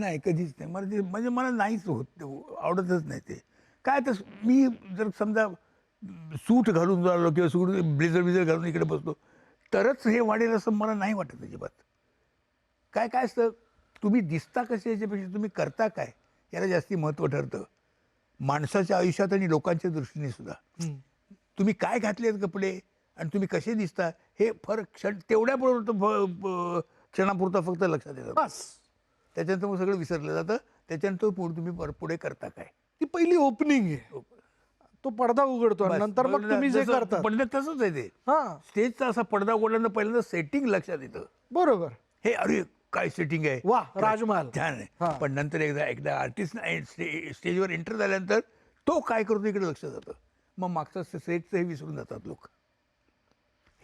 नाही कधीच नाही. मला ते म्हणजे मला नाहीच होत ते, आवडतच नाही ते. काय तर मी जर समजा सूट घालून आलो किंवा सूट ब्लेझर बिझर घालून इकडे बसलो तरच हे वाढेल असं मला नाही वाटत अजिबात. काय काय असतं, तुम्ही दिसता कसे याच्यापेक्षा तुम्ही करता काय याला जास्ती महत्त्व ठरतं माणसाच्या आयुष्यात आणि लोकांच्या दृष्टीने सुद्धा. तुम्ही काय घातलेत कपडे आणि तुम्ही कसे दिसता हे फरक तेवढ्यापुरतं क्षणापुरता फक्त लक्षात येतं. बस त्याच्यानंतर मग सगळं विसरलं जातं. त्याच्यानंतर पुढे तुम्ही पुढे करता काय. ती पहिली ओपनिंग आहे. तो पडदा उघडतो आणि बस, नंतर मग तुम्ही जे जसं करता पडद्यात तसंच आहे ते. हा स्टेजचा असा पडदा उघडल्यानंतर पहिल्यांदा सेटिंग लक्षात येतं. बरोबर. हे अरे काय सेटिंग आहे, वा राजमहाल. छान हा. आहे. पण नंतर एकदा एकदा आर्टिस्ट स्टेजवर एंटर झाल्यानंतर तो काय करतो इकडे लक्ष जातं. मग मागचं सेटचं हे विसरून जातात लोक.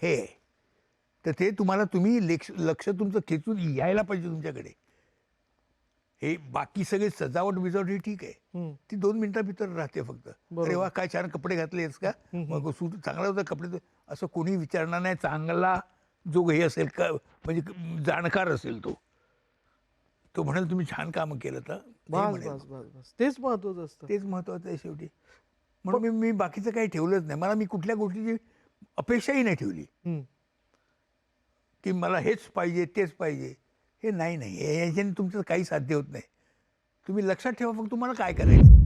हे आहे. तर ते तुम्हाला तुम्ही लक्ष तुमचं खेचून यायला पाहिजे तुमच्याकडे. हे बाकी सगळे सजावट बिजावट हे ठीक आहे, ती 2 मिनिटाभितर राहते फक्त. अरे वा काय छान कपडे घातलेस का, मग सूट चांगला होता कपडे, असं कोणी विचारणार नाही. चांगला जो हे असेल का म्हणजे जाणकार असेल तो म्हणाल तुम्ही छान काम केलं तर बस बस बस बस तेच महत्वाचं असतं. तेच महत्वाचं आहे शेवटी. म्हणून मी बाकीचं काही ठेवलंच नाही. मला मी कुठल्या गोष्टीची अपेक्षाही नाही ठेवली की मला हेच पाहिजे तेच पाहिजे. हे नाही याच्याने तुमचं काही साध्य होत नाही. तुम्ही लक्षात ठेवा फक्त तुम्हाला काय करायचं.